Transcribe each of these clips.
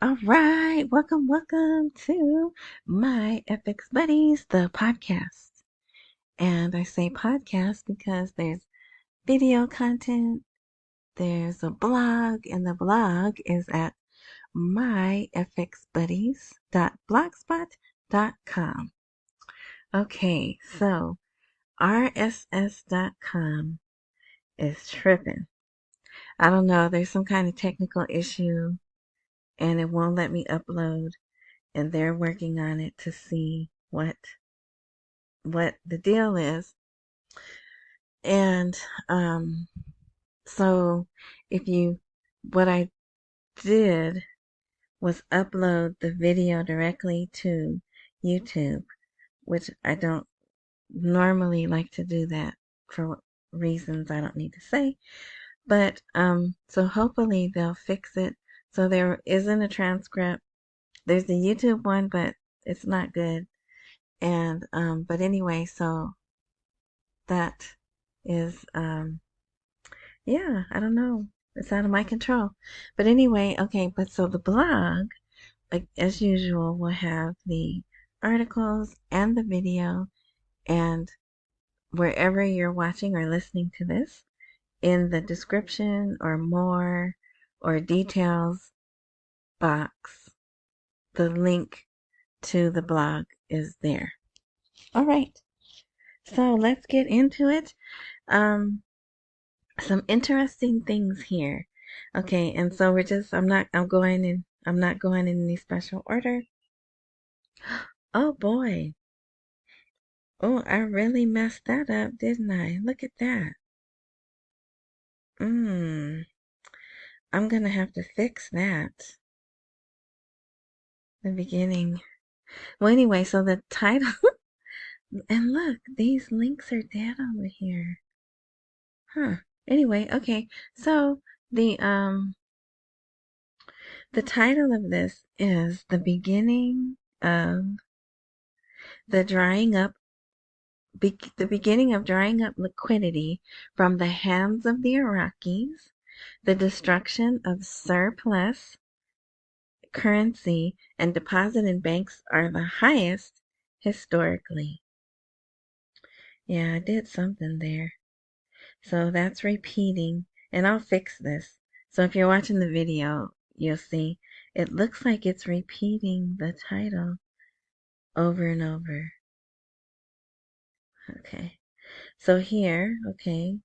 All right, welcome to my FX Buddies, the podcast. And I say podcast because there's video content, there's a blog, and the blog is at myfxbuddies.blogspot.com. Okay, so rss.com is tripping. I don't know, there's some kind of technical issue and it won't let me upload. And they're working on it to see what the deal is. And so what I did was upload the video directly to YouTube, which I don't normally like to do that for reasons I don't need to say. But so hopefully they'll fix it. So there isn't a transcript. There's the YouTube one, but it's not good. And but anyway, so that is yeah, I don't know. It's out of my control. But anyway, okay, but so the blog, like as usual, will have the articles and the video, and wherever you're watching or listening to this, in the description or more or details box, the link to the blog is there. All right. So let's get into it. Some interesting things here. Okay, and so I'm not going in any special order. Oh boy. Oh, I really messed that up, didn't I? Look at that. I'm gonna have to fix that. The beginning. Well, anyway, so the title, and look, these links are dead over here. Huh. Anyway, okay. So the title of this is the beginning of the beginning of drying up liquidity from the hands of the Iraqis, the destruction of surplus currency and deposit in banks are the highest historically. Yeah, I did something there. So that's repeating, and I'll fix this. So if you're watching the video, you'll see it looks like it's repeating the title over and over. Okay. So here, okay,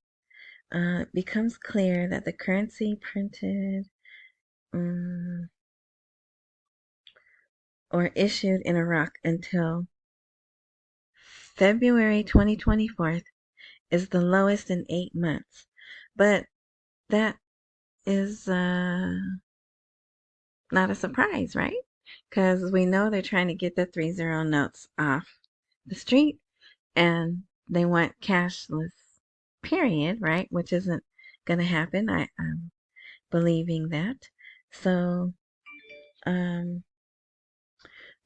it becomes clear that the currency printed or issued in Iraq until February 2024 is the lowest in 8 months. But that is not a surprise, right? Because we know they're trying to get the 3-0 notes off the street and they want cashless, period, right? Which isn't going to happen. I'm believing that. So, the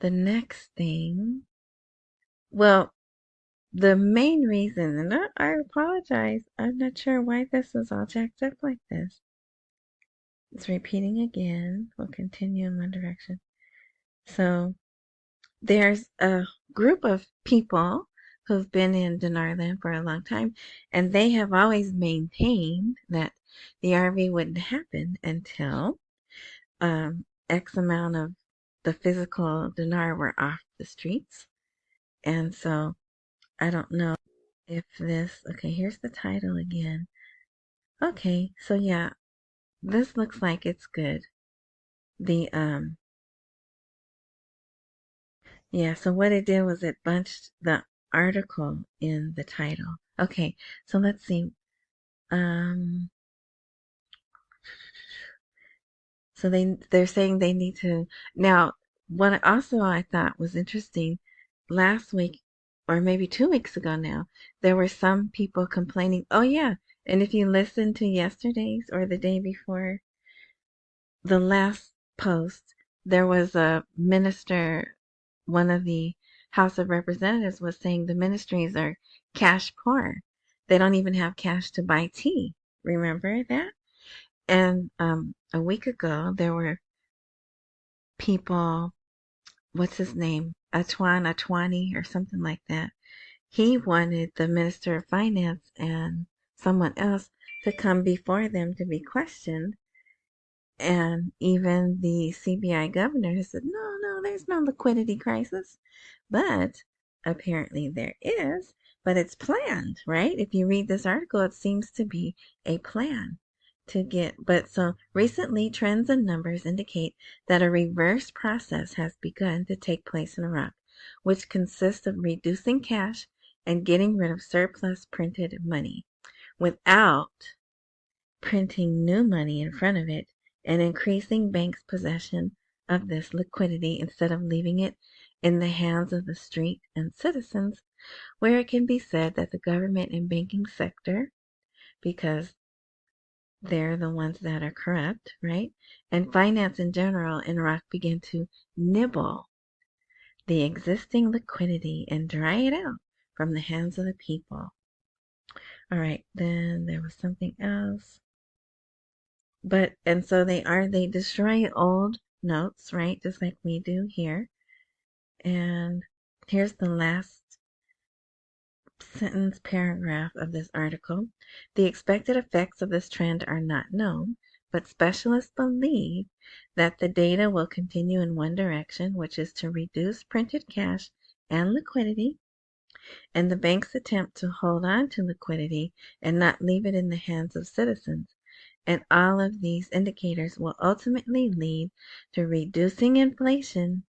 next thing, well, the main reason, and I apologize, I'm not sure why this is all jacked up like this. It's repeating again. We'll continue in one direction. So, there's a group of people who've been in Dinarland for a long time, and they have always maintained that the RV wouldn't happen until X amount of the physical dinar were off the streets. And so I don't know if this, okay, here's the title again. Okay, so yeah, this looks like it's good. The, yeah, so what it did was it bunched the article in the title. Okay, so let's see. So they're saying they need to now. What also I thought was interesting last week, or maybe 2 weeks ago now, there were some people complaining. Oh yeah, and if you listen to yesterday's or the day before the last post, there was a minister, one of the House of Representatives was saying the ministries are cash poor. They don't even have cash to buy tea. Remember that? And a week ago, there were people, what's his name? Atwani or something like that. He wanted the Minister of Finance and someone else to come before them to be questioned. And even the CBI governor has said, no, there's no liquidity crisis. But apparently there is, but it's planned, right? If you read this article, it seems to be a plan to get, but so recently trends and numbers indicate that a reverse process has begun to take place in Iraq, which consists of reducing cash and getting rid of surplus printed money without printing new money in front of it and increasing banks' possession of this liquidity instead of leaving it in the hands of the street and citizens, where it can be said that the government and banking sector, because they're the ones that are corrupt, right? And finance in general in Iraq begin to nibble the existing liquidity and dry it out from the hands of the people. All right, then there was something else. But, and so they destroy old notes, right? Just like we do here. And here's the last sentence paragraph of this article. The expected effects of this trend are not known, but specialists believe that the data will continue in one direction, which is to reduce printed cash and liquidity, and the banks attempt to hold on to liquidity and not leave it in the hands of citizens. And all of these indicators will ultimately lead to reducing inflation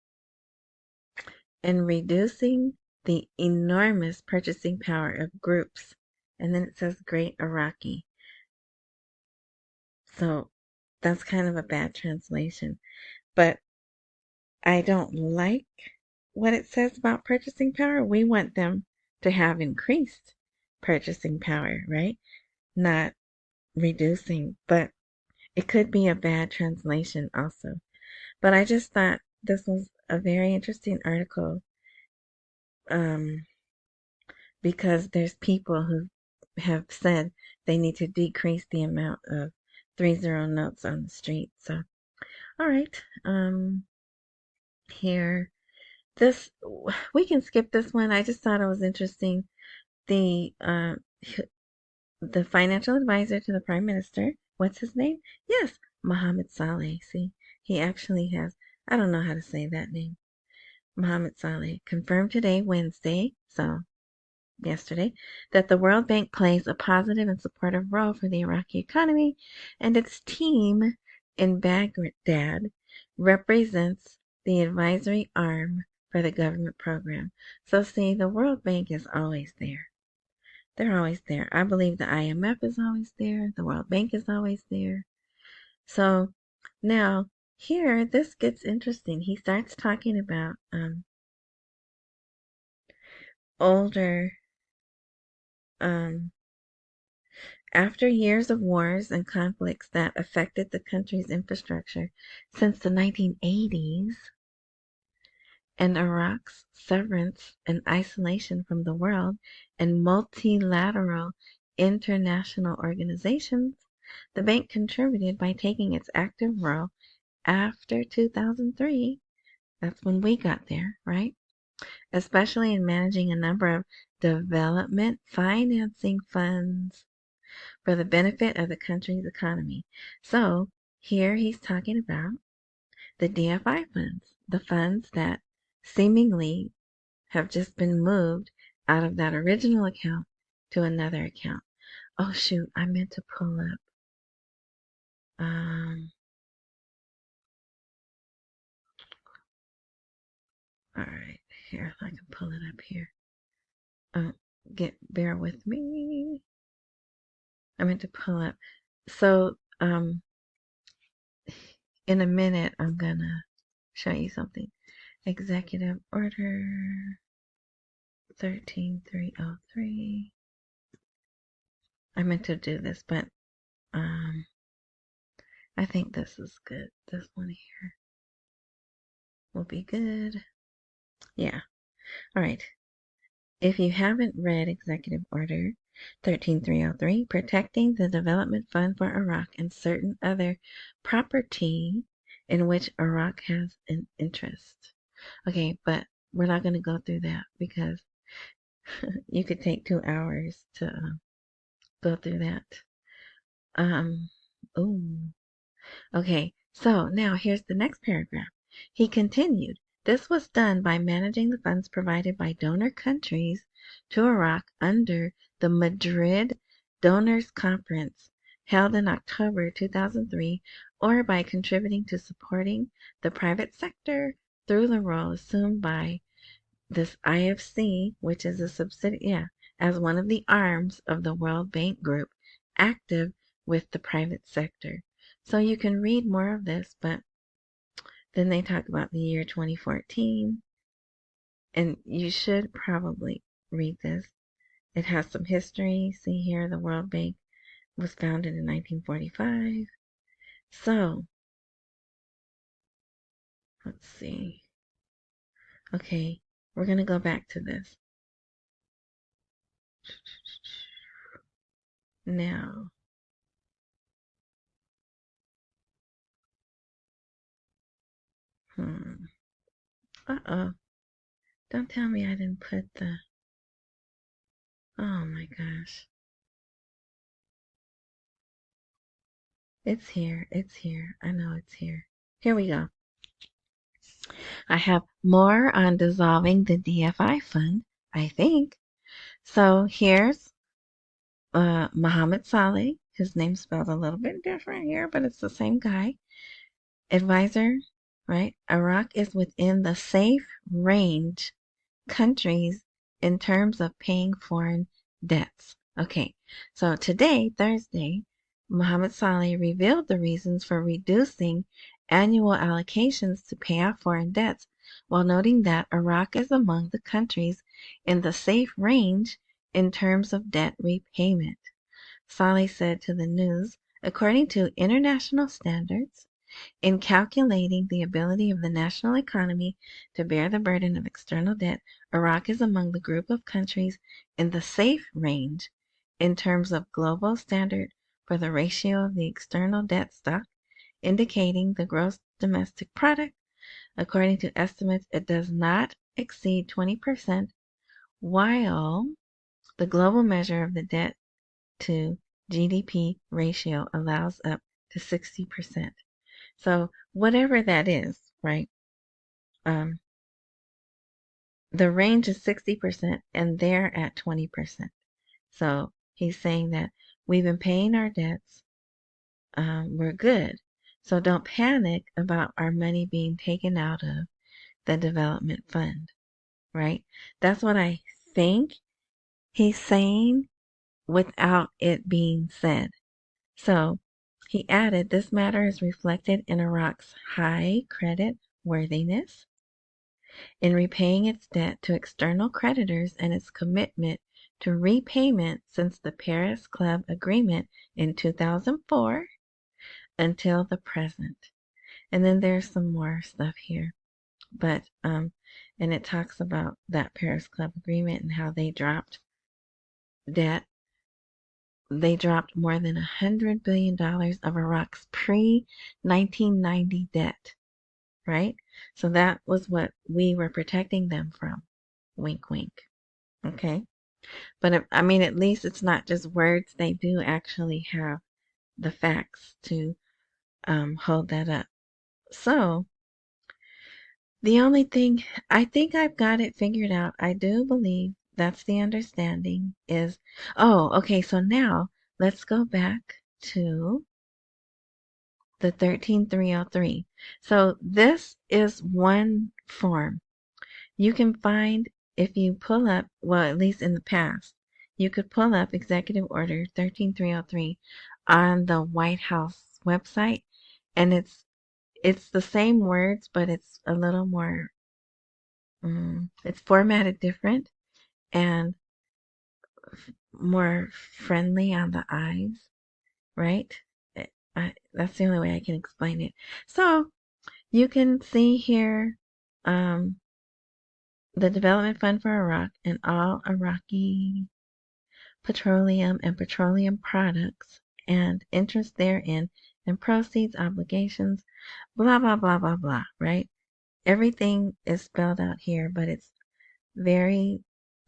and reducing the enormous purchasing power of groups. And then it says Great Iraqi. So that's kind of a bad translation. But I don't like what it says about purchasing power. We want them to have increased purchasing power, right? Not reducing. But it could be a bad translation also. But I just thought this was a very interesting article because there's people who have said they need to decrease the amount of 30 notes on the street. So, all right, here, this, we can skip this one. I just thought it was interesting. The financial advisor to the prime minister, what's his name? Yes, Mohammed Saleh. See, he actually has, I don't know how to say that name. Mohammed Saleh confirmed today, Wednesday, so yesterday, that the World Bank plays a positive and supportive role for the Iraqi economy, and its team in Baghdad represents the advisory arm for the government program. So see, the World Bank is always there. They're always there. I believe the IMF is always there. The World Bank is always there. So now here, this gets interesting. He starts talking about older, after years of wars and conflicts that affected the country's infrastructure since the 1980s, and Iraq's severance and isolation from the world and multilateral international organizations, the bank contributed by taking its active role after 2003. That's when we got there, right? Especially in managing a number of development financing funds for the benefit of the country's economy. So here he's talking about the DFI funds, the funds that seemingly have just been moved out of that original account to another account. Oh shoot, I meant to pull up all right, here, if I can pull it up here. Bear with me. I meant to pull up. So in a minute I'm gonna show you something. Executive Order 13303. I meant to do this, but I think this is good. This one here will be good. Yeah. All right. If you haven't read Executive Order 13303, Protecting the Development Fund for Iraq and Certain Other Property in which Iraq has an interest. Okay, but we're not going to go through that because you could take 2 hours to go through that. Ooh. Okay, so now here's the next paragraph. He continued, this was done by managing the funds provided by donor countries to Iraq under the Madrid Donors Conference held in October 2003, or by contributing to supporting the private sector through the role assumed by this IFC, which is a subsidiary, as one of the arms of the World Bank Group, active with the private sector. So you can read more of this, but then they talk about the year 2014, and you should probably read this. It has some history. See here, the World Bank was founded in 1945. So, let's see. Okay, we're going to go back to this. Now, uh-oh. Don't tell me I didn't put the... Oh my gosh. It's here. It's here. I know it's here. Here we go. I have more on dissolving the DFI fund, I think. So here's Mohammed Saleh. His name's spelled a little bit different here, but it's the same guy. Advisor, right? Iraq is within the safe range countries in terms of paying foreign debts. Okay, so today, Thursday, Mohammed Saleh revealed the reasons for reducing annual allocations to pay off foreign debts, while noting that Iraq is among the countries in the safe range in terms of debt repayment. Saleh said to the news, according to international standards, in calculating the ability of the national economy to bear the burden of external debt, Iraq is among the group of countries in the safe range in terms of global standard for the ratio of the external debt stock, indicating the gross domestic product. According to estimates, it does not exceed 20%, while the global measure of the debt to GDP ratio allows up to 60%. So whatever that is, right? The range is 60% and they're at 20%. So he's saying that we've been paying our debts. We're good. So don't panic about our money being taken out of the development fund, right? That's what I think he's saying without it being said. So he added, this matter is reflected in Iraq's high credit worthiness, in repaying its debt to external creditors, and its commitment to repayment since the Paris Club Agreement in 2004 until the present. And then there's some more stuff here. But, and it talks about that Paris Club Agreement and how they dropped debt. They dropped more than $100 billion of Iraq's pre-1990 debt, right? So that was what we were protecting them from. Wink, wink. Okay? But I mean, at least it's not just words. They do actually have the facts to hold that up. So, the only thing, I think I've got it figured out. I do believe that's the understanding is, oh, okay, so now let's go back to the 13303. So this is one form. You can find, if you pull up, well, at least in the past, you could pull up Executive Order 13303 on the White House website, and it's the same words, but it's a little more, it's formatted different and more friendly on the eyes, right? That's the only way I can explain it. So you can see here the Development Fund for Iraq and all Iraqi petroleum and petroleum products and interest therein and proceeds, obligations, blah, blah, blah, blah, blah, right? Everything is spelled out here, but it's very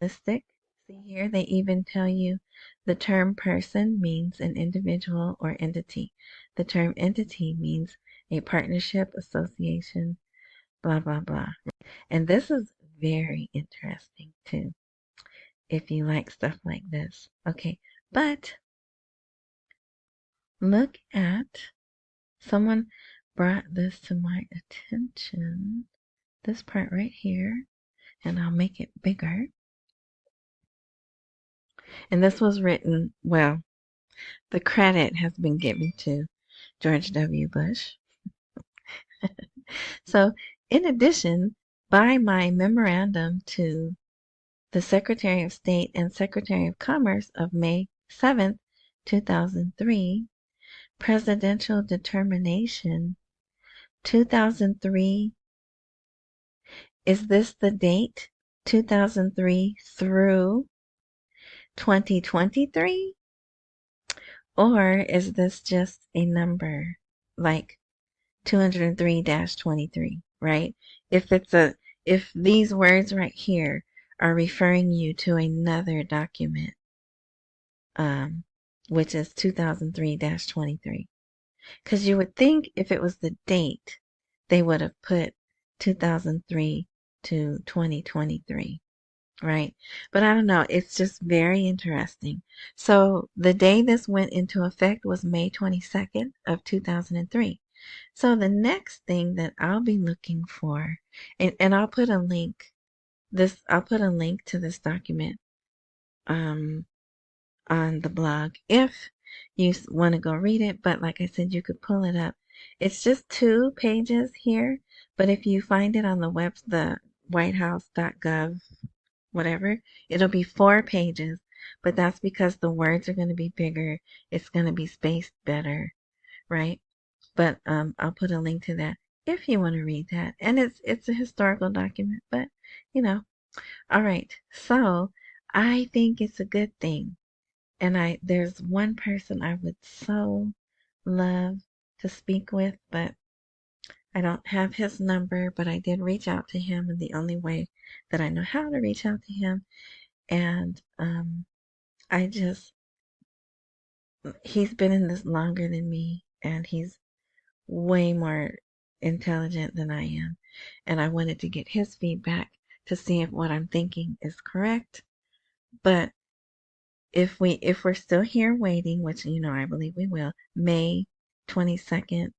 holistic. See here, they even tell you the term person means an individual or entity. The term entity means a partnership, association, blah, blah, blah. And this is very interesting too, if you like stuff like this. Okay, but look at, someone brought this to my attention, this part right here, and I'll make it bigger. And this was written, well, the credit has been given to George W. Bush. So, in addition, by my memorandum to the Secretary of State and Secretary of Commerce of May 7th, 2003, Presidential Determination 2003, is this the date? 2003 through 2023? Or is this just a number like 203-23, right? If these words right here are referring you to another document, which is 2003-23. Because you would think if it was the date, they would have put 2003 to 2023, right? But I don't know. It's just very interesting. So the day this went into effect was May 22nd of 2003. So the next thing that I'll be looking for, and I'll put a link, I'll put a link to this document on the blog if you want to go read it. But like I said, you could pull it up. It's just 2 pages here, but if you find it on the whitehouse.gov, whatever, it'll be 4 pages. But that's because the words are going to be bigger. It's going to be spaced better, right? But I'll put a link to that if you want to read that. And it's a historical document, but you know. All right. So I think it's a good thing. And there's one person I would so love to speak with, but I don't have his number, but I did reach out to him in the only way that I know how to reach out to him. And he's been in this longer than me, and he's way more intelligent than I am. And I wanted to get his feedback to see if what I'm thinking is correct. But if we're still here waiting, which I believe we will, May 22nd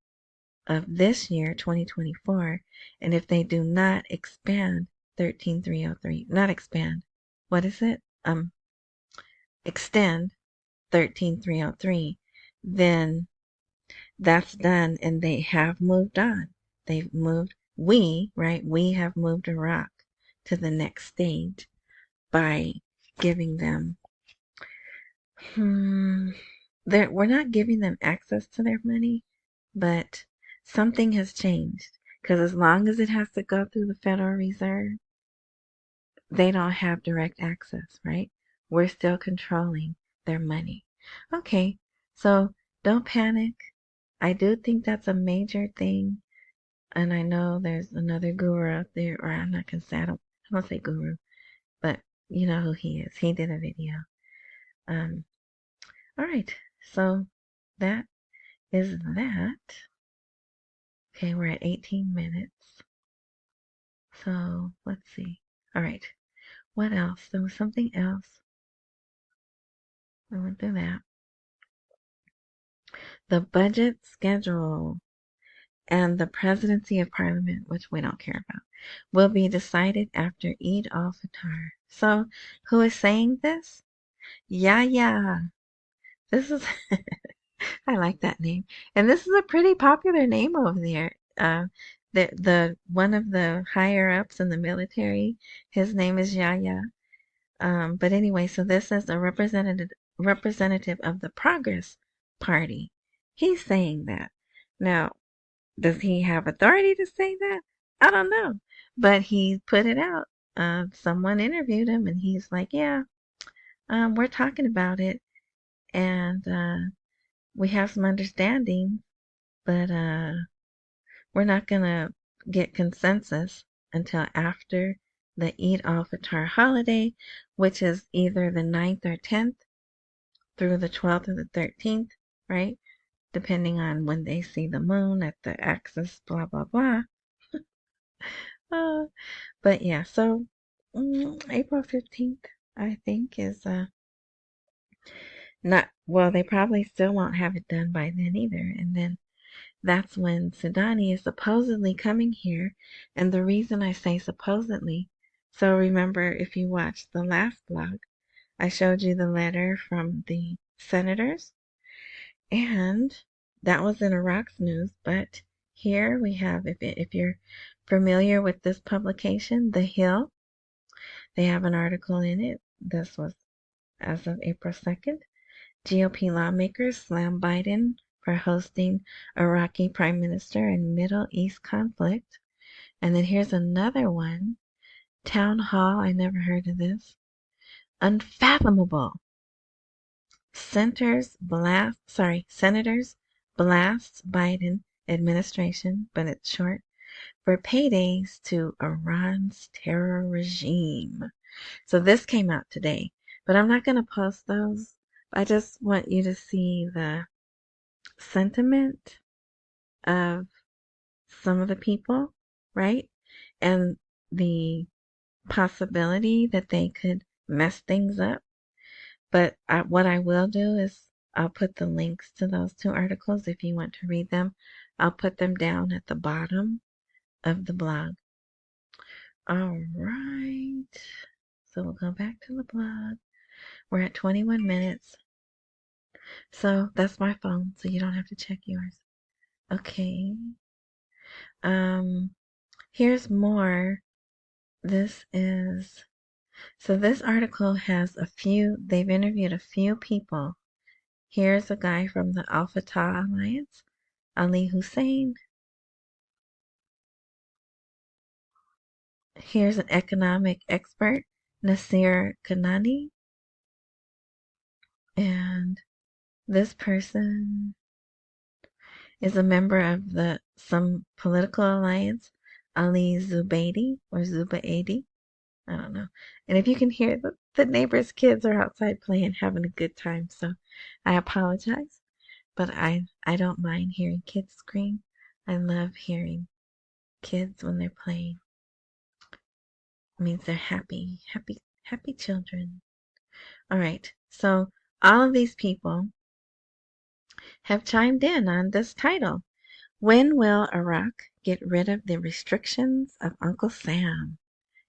of this year, 2024, and if they do not expand 13303, not expand, what is it? Extend 13303, then that's done, and they have moved on. We have moved Iraq to the next stage by giving them, we're not giving them access to their money, but something has changed. Because as long as it has to go through the Federal Reserve, they don't have direct access, right? We're still controlling their money. Okay, so don't panic. I do think that's a major thing. And I know there's another guru out there, or I'm not going to say, I don't say guru, but you know who he is. He did a video. All right, so that is that. Okay, we're at 18 minutes. So let's see. All right, what else? There was something else. I went through that. The budget schedule and the presidency of parliament, which we don't care about, will be decided after Eid al-Fitr. So, who is saying this? Yahya. This is, I like that name. And this is a pretty popular name over there. The one of the higher ups in the military, his name is Yahya. But anyway, so this is a representative of the Progress Party. He's saying that. Now, does he have authority to say that? I don't know. But he put it out. Someone interviewed him, and he's like, yeah, we're talking about it. And we have some understanding. but we're not gonna get consensus until after the Eid al-Fitr holiday, which is either the 9th or 10th through the 12th or the 13th, right? Depending on when they see the moon at the axis, blah, blah, blah. Uh, but yeah, so April 15th, I think, is not, well, they probably still won't have it done by then either. And then that's when Sudani is supposedly coming here. And the reason I say supposedly, so remember if you watched the last vlog, I showed you the letter from the senators, and that was in Iraq's news. But here we have, if you're familiar with this publication, The Hill, they have an article in it. This was as of April 2nd. GOP lawmakers slam Biden for hosting Iraqi prime minister in Middle East conflict. And then here's another one. Town Hall, I never heard of this. Unfathomable. Senators blast Biden administration, but it's short, for paydays to Iran's terror regime. So this came out today, but I'm not going to post those. I just want you to see the sentiment of some of the people, right? And the possibility that they could mess things up. But what I will do is I'll put the links to those two articles if you want to read them. I'll put them down at the bottom of the blog. All right. So we'll go back to the blog. We're at 21 minutes. So that's my phone, so you don't have to check yours. Okay. Here's more. This article has they've interviewed a few people. Here's a guy from the Al-Fatah Alliance, Ali Hussein. Here's an economic expert, Nasir Kanani. And this person is a member of some political alliance, Ali Zubaidi or Zubaidi. I don't know. And if you can hear the neighbors' kids are outside playing, having a good time. So I apologize, but I don't mind hearing kids scream. I love hearing kids when they're playing. It means they're happy children. All right. So all of these people have chimed in on this title. When will Iraq get rid of the restrictions of Uncle Sam?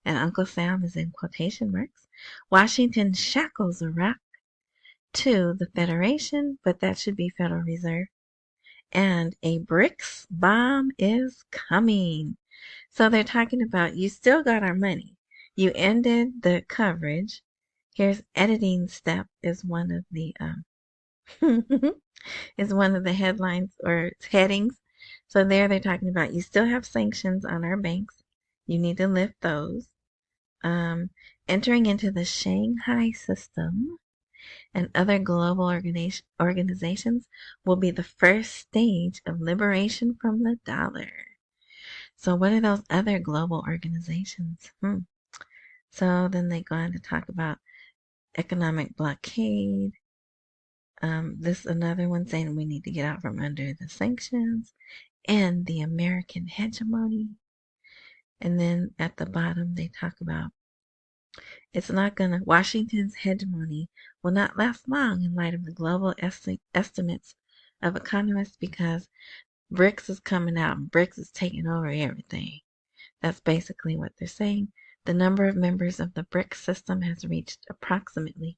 And Uncle Sam is in quotation marks. Washington shackles Iraq to the Federation, but that should be Federal Reserve. And a BRICS bomb is coming. So they're talking about, you still got our money. You ended the coverage. Here's editing step is one of the is one of the headlines or headings. So there they're talking about, you still have sanctions on our banks. You need to lift those. Entering into the Shanghai system and other global organizations will be the first stage of liberation from the dollar. So what are those other global organizations? So then they go on to talk about economic blockade. This another one saying we need to get out from under the sanctions and the American hegemony. And then at the bottom they talk about Washington's hegemony will not last long in light of the global estimates of economists because BRICS is coming out and BRICS is taking over everything. That's basically what they're saying. The number of members of the BRICS system has reached approximately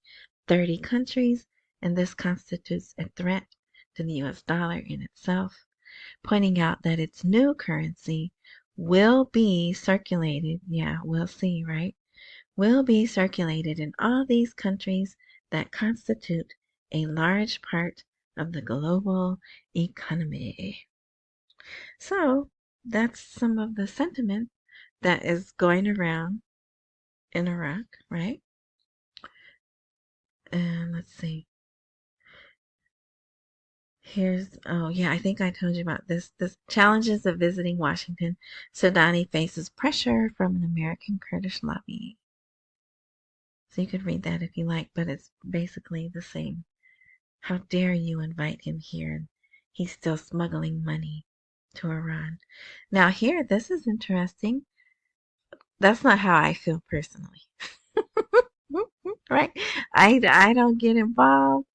30 countries, and this constitutes a threat to the US dollar in itself, pointing out that its new currency will be circulated. Yeah, we'll see, right? Will be circulated in all these countries that constitute a large part of the global economy. So that's some of the sentiment that is going around in Iraq, right? And let's see. Oh yeah, I think I told you about this. This challenges of visiting Washington. Sudani faces pressure from an American Kurdish lobby. So you could read that if you like, but it's basically the same. How dare you invite him here? And he's still smuggling money to Iran. Now here, this is interesting. That's not how I feel personally. Right? I don't get involved.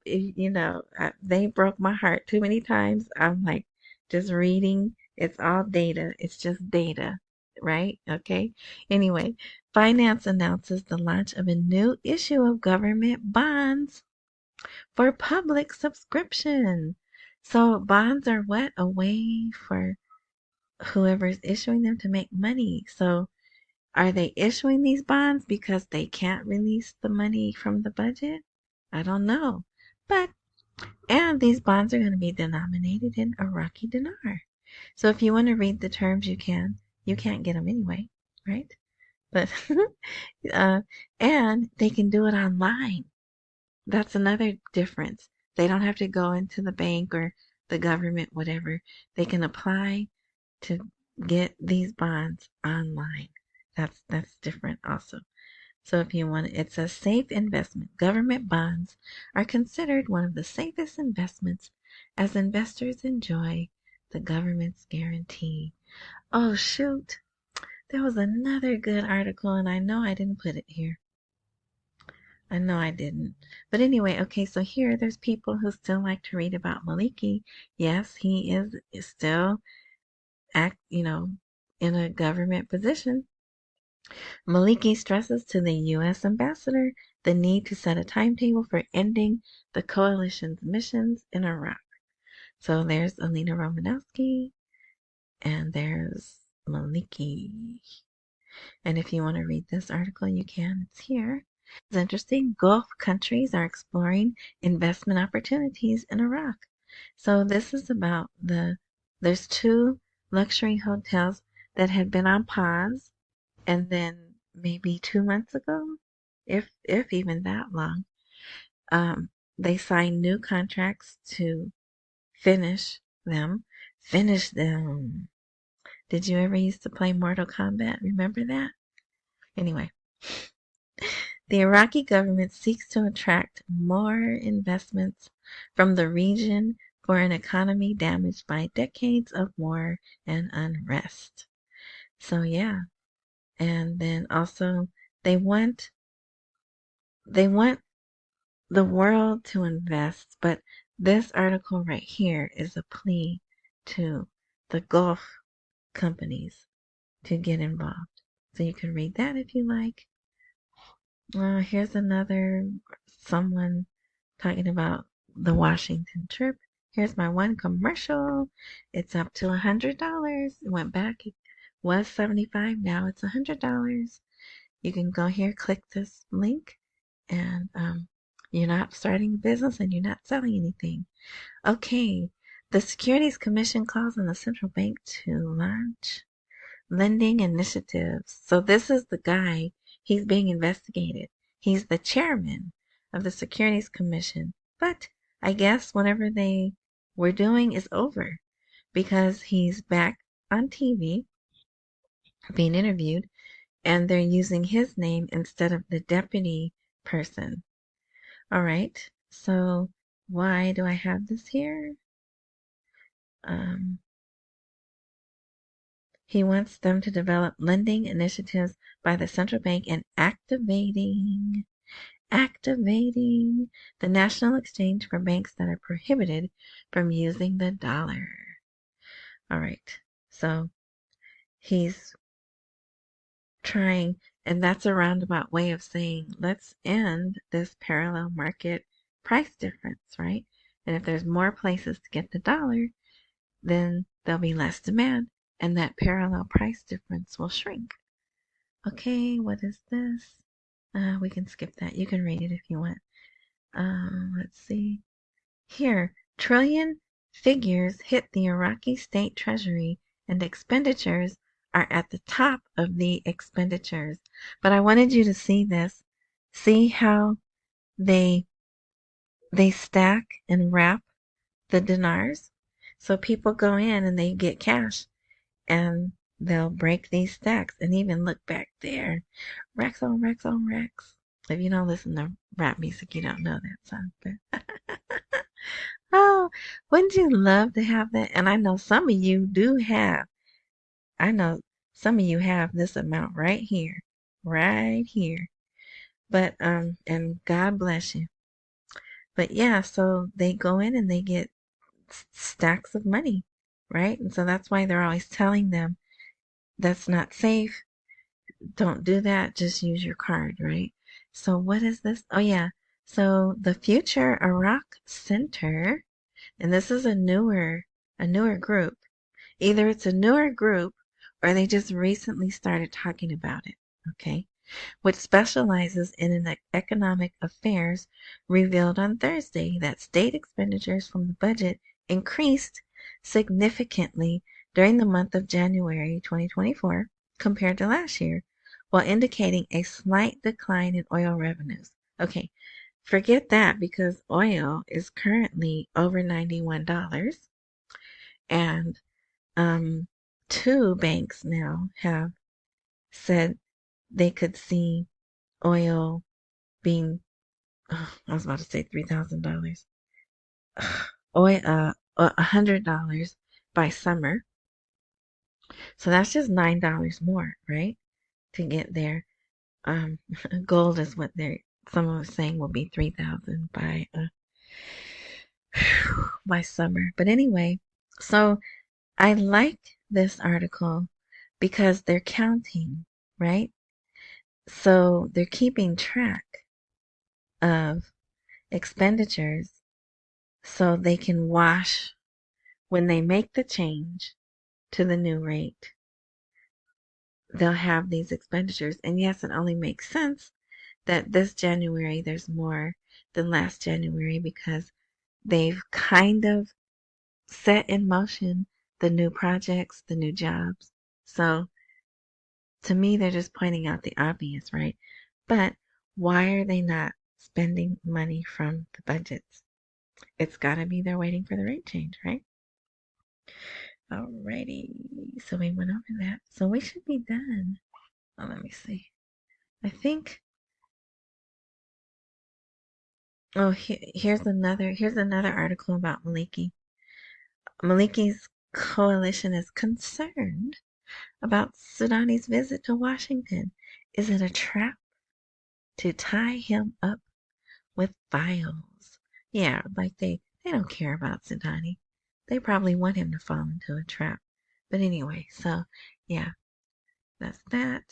They broke my heart too many times. I'm like, just reading. It's all data. It's just data, right? Okay. Anyway, finance announces the launch of a new issue of government bonds for public subscription. So bonds are what? A way for whoever's issuing them to make money. So are they issuing these bonds because they can't release the money from the budget? I don't know. And these bonds are going to be denominated in Iraqi dinar. So if you want to read the terms, you can. You can't get them anyway, right? But uh, and they can do it online. That's another difference. They don't have to go into the bank or the government, whatever. They can apply to get these bonds online. That's different also. So if you want, it's a safe investment. Government bonds are considered one of the safest investments as investors enjoy the government's guarantee. Oh shoot, there was another good article and I know I didn't put it here. I know I didn't. But anyway, okay, so here there's people who still like to read about Maliki. Yes, he is still in a government position. Maliki stresses to the U.S. ambassador the need to set a timetable for ending the coalition's missions in Iraq. So there's Alina Romanowski and there's Maliki. And if you want to read this article, you can. It's here. It's interesting. Gulf countries are exploring investment opportunities in Iraq. So this is about there's two luxury hotels that had been on pause, and then maybe 2 months ago, if even that long, um, they signed new contracts to finish them. Finish them. Did you ever used to play Mortal Kombat? Remember that? Anyway, the Iraqi government seeks to attract more investments from the region for an economy damaged by decades of war and unrest. So yeah, and then also they want they want the world to invest, but this article right here is a plea to the Gulf companies to get involved. So you can read that if you like. Here's another someone talking about the Washington trip. Here's my one commercial. It's up to $100. It went back. It was $75. Now it's $100. You can go here, click this link, and you're not starting a business and you're not selling anything. Okay, the Securities Commission calls on the central bank to launch lending initiatives. So this is the guy, he's being investigated. He's the chairman of the Securities Commission. But I guess whatever they were doing is over because he's back on TV being interviewed and they're using his name instead of the deputy person. All right, so why do I have this here? He wants them to develop lending initiatives by the central bank and activating the national exchange for banks that are prohibited from using the dollar. All right, so he's trying, and that's a roundabout way of saying let's end this parallel market price difference, right? And if there's more places to get the dollar, then there'll be less demand and that parallel price difference will shrink. Okay, what is this? We can skip that. You can read it if you want. Let's see. Here, trillion figures hit the Iraqi state treasury and expenditures are at the top of the expenditures. But I wanted you to see this. See how they stack and wrap the dinars. So people go in and they get cash and they'll break these stacks and even look back there. Racks on racks on racks. If you don't listen to rap music, you don't know that song. But oh, wouldn't you love to have that? And I know some of you do have. I know some of you have this amount right here. Right here. But and God bless you. But yeah, so they go in and they get stacks of money, right? And so that's why they're always telling them that's not safe. Don't do that. Just use your card, right? So what is this? Oh yeah. So the Future Iraq Center, and this is a newer group. Either it's a newer group or they just recently started talking about it. Okay. Which specializes in economic affairs, revealed on Thursday that state expenditures from the budget increased significantly during the month of January 2024 compared to last year, while indicating a slight decline in oil revenues. Okay, forget that because oil is currently over $91, and two banks now have said they could see oil being, I was about to say $3,000, oil, $100 by summer. So that's just $9 more, right? To get there. Gold is what someone was saying will be 3,000 by summer. But anyway, so I like this article because they're counting, right? So they're keeping track of expenditures so they can wash when they make the change to the new rate. They'll have these expenditures. And yes, it only makes sense that this January there's more than last January because they've kind of set in motion the new projects, the new jobs. So to me, they're just pointing out the obvious, right? But why are they not spending money from the budgets? It's got to be they're waiting for the rate change, right? Alrighty. So we went over that. So we should be done. Oh, let me see. I think. Oh, here's another article about Maliki. Maliki's coalition is concerned about Sudani's visit to Washington. Is it a trap to tie him up with files? Yeah, like they don't care about Sudani. They probably want him to fall into a trap. But anyway, so yeah, that's that.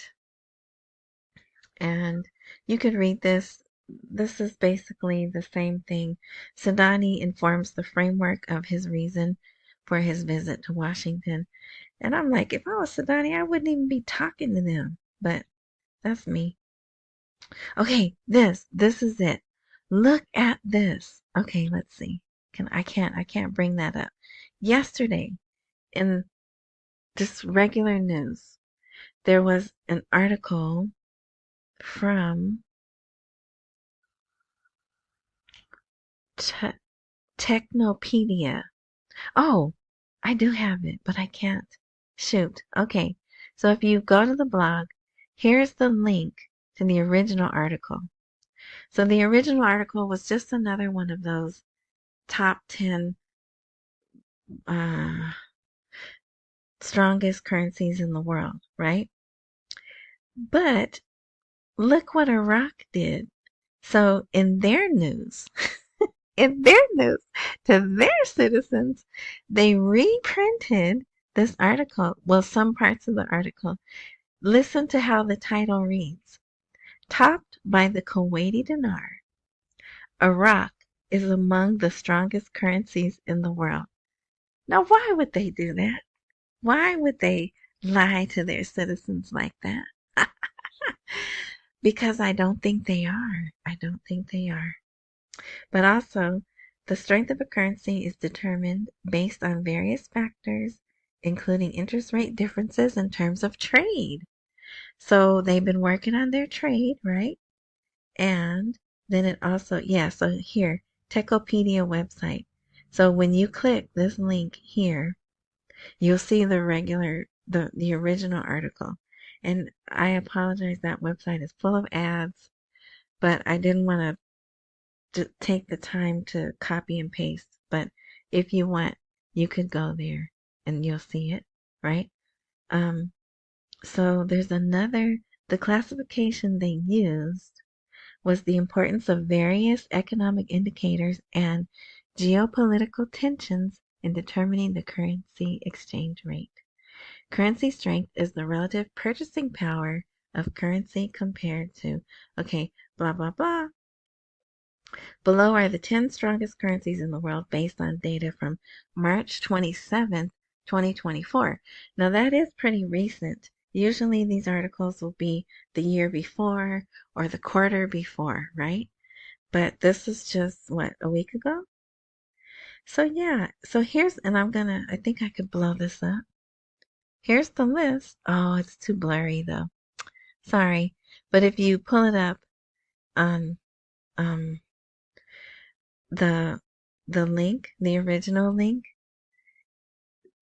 And you could read this. This is basically the same thing. Sudani informs the framework of his reason for his visit to Washington. And I'm like, if I was Sudani, I wouldn't even be talking to them. But that's me. Okay, this is it. Look at this. Okay, let's see. I can't bring that up. Yesterday, in just regular news, there was an article from Technopedia. Oh, I do have it, but I can't. Shoot. Okay. So if you go to the blog, here's the link to the original article. So the original article was just another one of those top 10 strongest currencies in the world, right? But look what Iraq did. So in their news, to their citizens, they reprinted this article. Well, some parts of the article. Listen to how the title reads. Topped by the Kuwaiti dinar, Iraq is among the strongest currencies in the world. Now, why would they do that? Why would they lie to their citizens like that? Because I don't think they are. I don't think they are. But also, the strength of a currency is determined based on various factors, including interest rate differences in terms of trade. So they've been working on their trade, right? And then it also, yeah, so here, Techopedia website. So when you click this link here, you'll see the original article. And I apologize, that website is full of ads, but I didn't want to take the time to copy and paste. But if you want, you could go there and you'll see it, right? So there's the classification they used was the importance of various economic indicators and geopolitical tensions in determining the currency exchange rate. Currency strength is the relative purchasing power of currency compared to, okay, blah, blah, blah. Below are the 10 strongest currencies in the world based on data from March 27th, 2024. Now that is pretty recent. Usually these articles will be the year before or the quarter before, right? But this is just, what, a week ago? So yeah, so I think I could blow this up. Here's the list. Oh, it's too blurry though. Sorry. But if you pull it up on the link, the original link,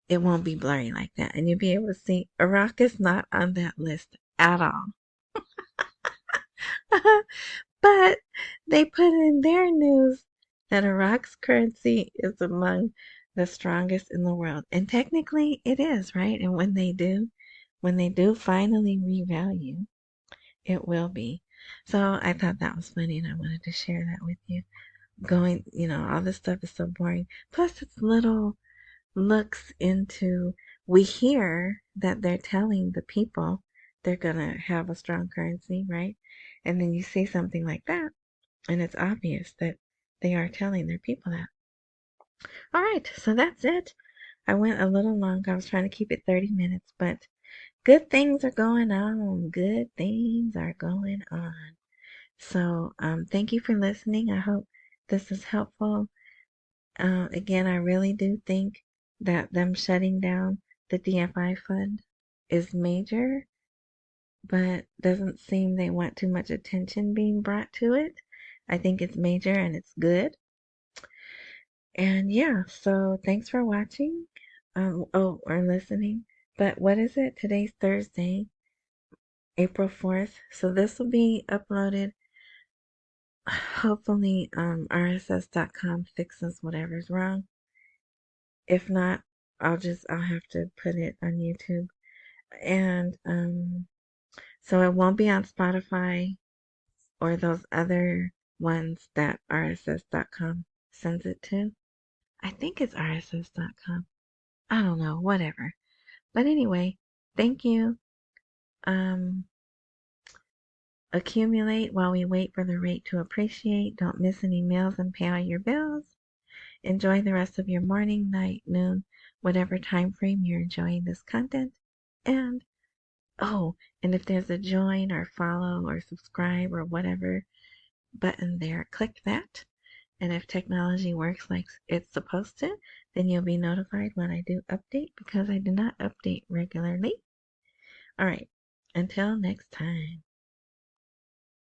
it won't be blurry like that. And you'll be able to see Iraq is not on that list at all. But they put in their news that Iraq's currency is among the strongest in the world. And technically it is, right? And when they do finally revalue, it will be. So I thought that was funny and I wanted to share that with you. All this stuff is so boring. Plus it's little looks into, we hear that they're telling the people they're going to have a strong currency, right? And then you see something like that, and it's obvious that they are telling their people that. All right, so that's it. I went a little long. I was trying to keep it 30 minutes, but good things are going on. Good things are going on. So thank you for listening. I hope this is helpful. Again, I really do think that them shutting down the DFI fund is major, but doesn't seem they want too much attention being brought to it. I think it's major and it's good. And yeah, so thanks for watching, or listening. But what is it? Today's Thursday, April 4th. So this will be uploaded. Hopefully, RSS.com fixes whatever's wrong. If not, I'll have to put it on YouTube. And so it won't be on Spotify or those other ones that RSS.com sends it to. I think it's RSS.com. I don't know, whatever. But anyway, thank you. Accumulate while we wait for the rate to appreciate. Don't miss any meals and pay all your bills. Enjoy the rest of your morning, night, noon, whatever time frame you're enjoying this content. And and if there's a join or follow or subscribe or whatever button there, click that. And if technology works like it's supposed to, then you'll be notified when I do update, because I do not update regularly. All right, until next time.